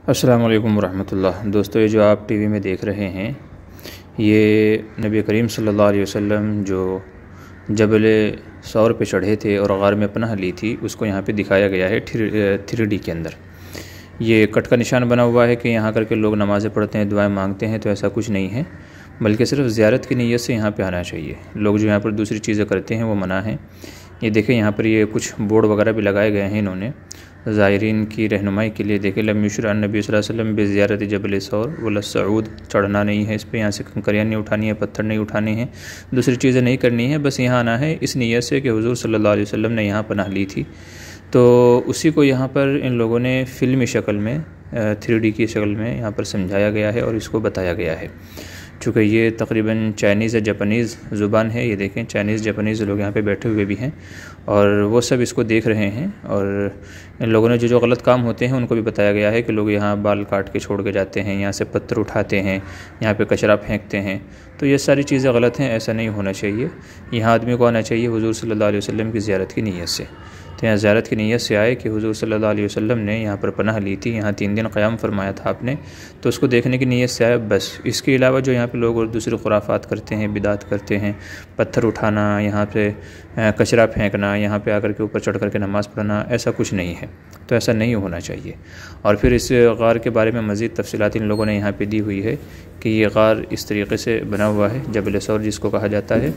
السلام علیکم ورحمۃ اللہ۔ دوستو، یہ جو آپ ٹی وی میں دیکھ رہے ہیں یہ نبی کریم صلی اللہ علیہ وسلم جو جبل ثور پہ چڑھے تھے اور غار میں پناہ لی تھی، اس کو یہاں پہ دکھایا گیا ہے 3D کے اندر۔ یہ کٹ کا نشان بنا ہوا ہے کہ یہاں کر کے لوگ نمازیں پڑھتے ہیں، دعائیں مانگتے ہیں، تو ایسا کچھ نہیں ہے، بلکہ صرف زیارت کی نیت سے یہاں پہ آنا چاہیے۔ لوگ جو یہاں پر دوسری چیزیں کرتے ہیں وہ منع ہیں۔ یہ دیکھیں یہاں پر یہ کچھ بورڈ وغیرہ بھی لگائے گئے ہیں انہوں نے زائرین کی رہنمائی کے لیے۔ دیکھیں لم یشرع النبی صلی اللہ علیہ وسلم بزیارت جبل ثور ولا الصعود، چڑھنا نہیں ہے اس پہ، یہاں سے کنکریاں نہیں اٹھانی ہے، پتھر نہیں اٹھانے ہیں، دوسری چیزیں نہیں کرنی ہے، بس یہاں آنا ہے اس نیت سے کہ حضور صلی اللہ علیہ وسلم نے یہاں پناہ لی تھی۔ تو اسی کو یہاں پر ان لوگوں نے فلمی شکل میں 3D کی شکل میں یہاں پر سمجھایا گیا ہے اور اس کو بتایا گیا ہے۔ چونکہ یہ تقریباً چائنیز یا جاپانیز زبان ہے، یہ دیکھیں چائنیز جاپانیز لوگ یہاں پہ بیٹھے ہوئے بھی ہیں اور وہ سب اس کو دیکھ رہے ہیں، اور ان لوگوں نے جو غلط کام ہوتے ہیں ان کو بھی بتایا گیا ہے کہ لوگ یہاں بال کاٹ کے چھوڑ کے جاتے ہیں، یہاں سے پتھر اٹھاتے ہیں، یہاں پہ کچرا پھینکتے ہیں، تو یہ ساری چیزیں غلط ہیں، ایسا نہیں ہونا چاہیے۔ یہاں آدمی کو آنا چاہیے حضور صلی اللہ علیہ وسلم کی زیارت کی نیت سے۔ تو یہاں زیارت کی نیت سے آئے کہ حضور صلی اللہ علیہ وسلم نے یہاں پر پناہ لی تھی، یہاں 3 دن قیام فرمایا تھا آپ نے، تو اس کو دیکھنے کی نیت سے آئے بس۔ اس کے علاوہ جو یہاں پہ لوگ اور دوسری خرافات کرتے ہیں، بدعت کرتے ہیں، پتھر اٹھانا، یہاں پہ کچرا پھینکنا، یہاں پہ آ کر کے اوپر چڑھ کر کے نماز پڑھنا، ایسا کچھ نہیں ہے، تو ایسا نہیں ہونا چاہیے۔ اور پھر اس غار کے بارے میں مزید تفصیلات ان لوگوں نے یہاں پہ دی ہوئی ہے کہ یہ غار اس طریقے سے بنا ہوا ہے، جبل ثور جس کو کہا جاتا ہے۔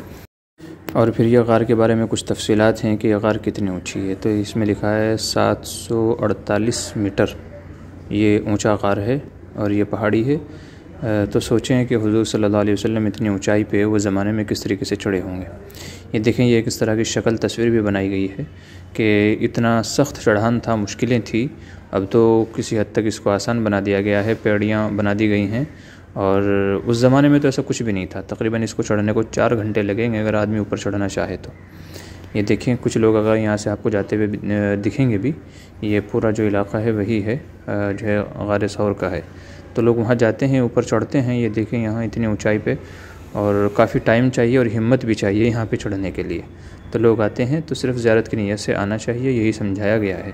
اور پھر یہ غار کے بارے میں کچھ تفصیلات ہیں کہ یہ غار کتنی اونچی ہے، تو اس میں لکھا ہے 748 میٹر یہ اونچا غار ہے اور یہ پہاڑی ہے۔ تو سوچیں کہ حضور صلی اللہ علیہ وسلم اتنی اونچائی پہ وہ زمانے میں کس طریقے سے چڑھے ہوں گے۔ یہ دیکھیں یہ کس طرح کی شکل تصویر بھی بنائی گئی ہے کہ اتنا سخت چڑھان تھا، مشکلیں تھیں، اب تو کسی حد تک اس کو آسان بنا دیا گیا ہے، پیڑیاں بنا دی گئی ہیں، اور اس زمانے میں تو ایسا کچھ بھی نہیں تھا۔ تقریباً اس کو چڑھنے کو 4 گھنٹے لگیں گے اگر آدمی اوپر چڑھنا چاہے تو۔ یہ دیکھیں کچھ لوگ اگر یہاں سے آپ کو جاتے ہوئے دکھیں گے بھی، یہ پورا جو علاقہ ہے وہی ہے جو ہے غار ثور کا ہے، تو لوگ وہاں جاتے ہیں، اوپر چڑھتے ہیں۔ یہ دیکھیں یہاں اتنی اونچائی پہ، اور کافی ٹائم چاہیے اور ہمت بھی چاہیے یہاں پہ چڑھنے کے لیے، تو لوگ آتے ہیں تو صرف زیارت کی نیت سے آنا چاہیے، یہی سمجھایا گیا ہے۔